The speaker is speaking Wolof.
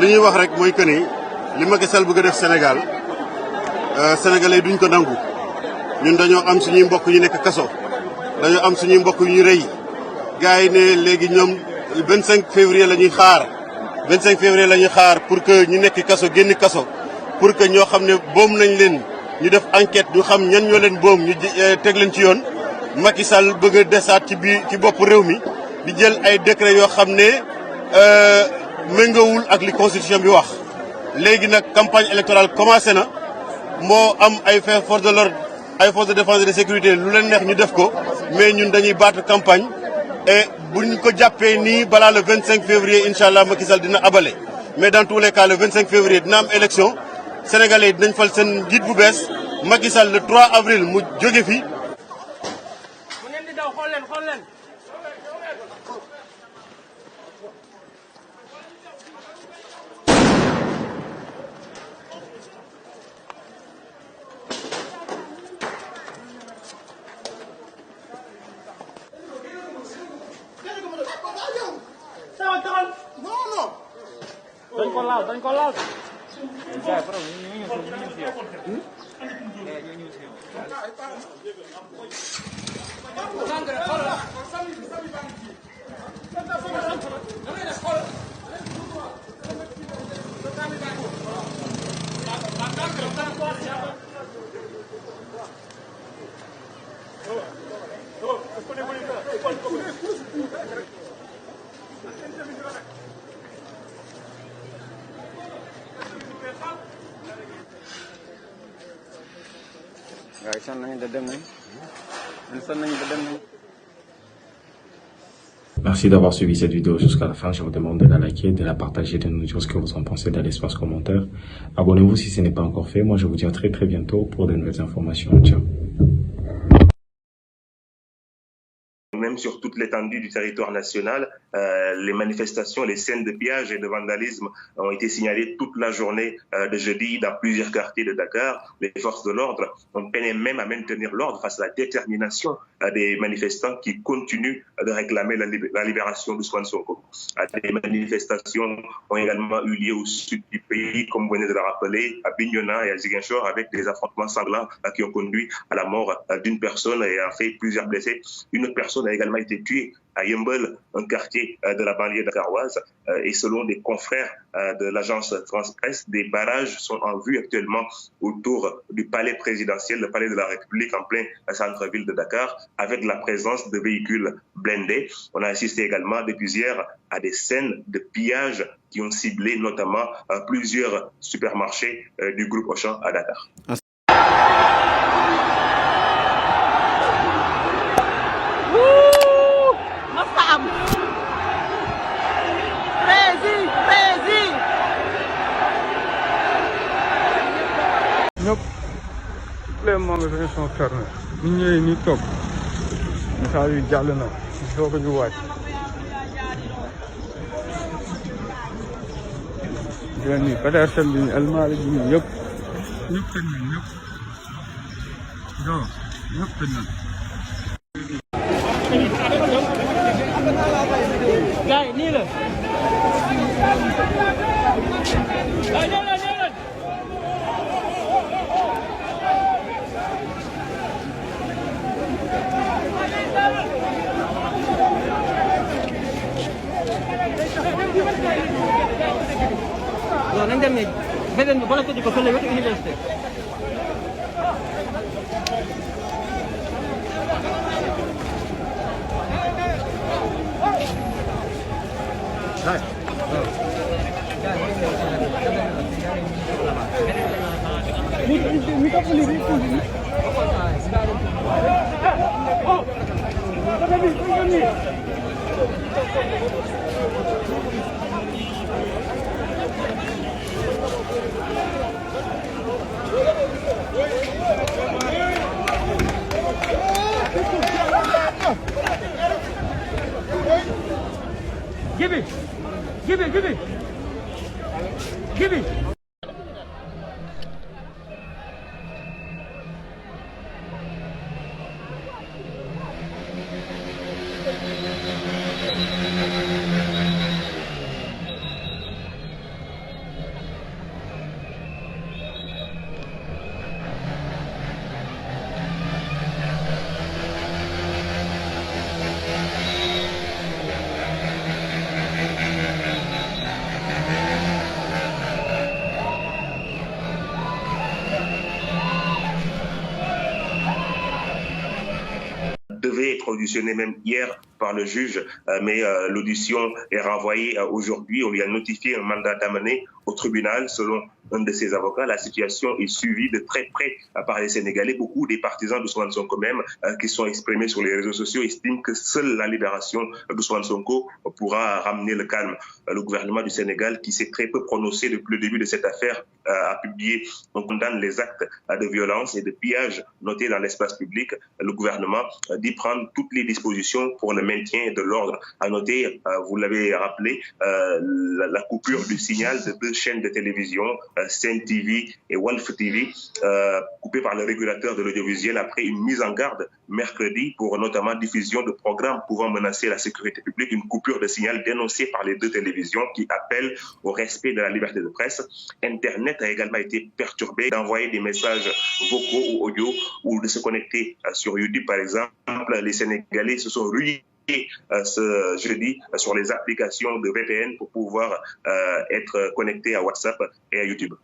li ñuy wax rek mooy que ni li Macky Sall bëgg a def Sénégal sénégalais duñ ko nangu ñun dañoo am suñuy mbokk yu nekk kaso dañoo am suñuy mbokk yu ñu rëy gars yi ne léegi ñoom 25 février la ñuy xaar 25 février la ñuy xaar pour que ñu nekk kaso génn kaso pour que ñoo xam ne boom nañ leen ñu def enquête ñu xam ñan ñoo leen boom ñu teg leen ci yoon Macky Sall bëgg a desaat ci biir ci bopp réew mi di jël ay décret yoo xam ne méngawul ak li constitution bi wax léegi nag campagne électorale commencé na moo am ay forces de l'ordre ay forces de défense et de sécurité lu leen neex ñu def ko mais ñun dañuy battre campagne et buñ ko jàppee nii balaa le 25 février incha allah Macky Sall dina abale mais dans tous les cas le 25 février dina am élection sénégalais yi dinañ fal seen njiit bu bees Macky Sall le 3 avril mu jóge fi. mu ngeen di daw xool leen xool leen. dañ ko laal dañ ko laal. Merci d'avoir suivi cette vidéo jusqu'à la fin. Je vous demande de la liker, de la partager, de nous dire ce que vous en pensez dans l'espace commentaire. Abonnez-vous si ce n'est pas encore fait. Moi, je vous dis à très bientôt pour de nouvelles informations. Ciao. Même sur toute l'étendue du territoire national, les manifestations, les scènes de pillage et de vandalisme ont été signalées toute la journée de jeudi dans plusieurs quartiers de Dakar. Les forces de l'ordre ont peiné même à maintenir l'ordre face à la détermination des manifestants qui continuent de réclamer la libération d'Ousmane Sonko. Des manifestations ont également eu lieu au sud du pays, comme vous venez de le rappeler, à Bignona et à Ziguinchor, avec des affrontements sanglants qui ont conduit à la mort d'une personne et a fait plusieurs blessés. Une autre personne a également été tuée à Yeumbeul, un quartier de la banlieue dakaroise. Et selon des confrères de l'agence France-Presse, des barrages sont en vue actuellement autour du palais présidentiel, le palais de la République en plein centre-ville de Dakar, avec la présence de véhicules blindés. On a assisté également depuis hier à des scènes de pillage qui ont ciblé notamment plusieurs supermarchés du groupe Auchan à Dakar. ñëpp les magasins sont fermés ñu ñëwee ñu toog message yi jàll na soo ko ñu wàcc yéen ñi Petersen bi Almadies bi ñëpp tëj nañ ñëpp tëj nañ gars yi nii la. non nañ dem ne beneen bi bala tëdd ko fële wetu université. Give it. devait être auditionné même hier par le juge, mais l'audition est renvoyée aujourd'hui. On lui a notifié un mandat d'amener au tribunal. Selon un de ses avocats, la situation est suivie de très près par les Sénégalais. Beaucoup des partisans d'Ousmane Sonko même, qui sont exprimés sur les réseaux sociaux, estiment que seule la libération d'Ousmane Sonko pourra ramener le calme. Le gouvernement du Sénégal, qui s'est très peu prononcé depuis le début de cette affaire, a publié, on condamne les actes de violence et de pillage notés dans l'espace public. Le gouvernement dit prendre toutes les dispositions pour le maintien de l'ordre. À noter, vous l'avez rappelé, la coupure du signal de deux chaînes de télévision, Sen TV et Walf TV, coupées par le régulateur de l'audiovisuel après une mise en garde mercredi pour notamment diffusion de programmes pouvant menacer la sécurité publique. Une coupure de signal dénoncée par les deux télévisions qui appellent au respect de la liberté de presse. Internet a également été perturbé d'envoyer des messages vocaux ou audio ou de se connecter sur YouTube par exemple. Les Sénégalais se sont rués ce jeudi sur les applications de VPN pour pouvoir être connectés à WhatsApp et à YouTube.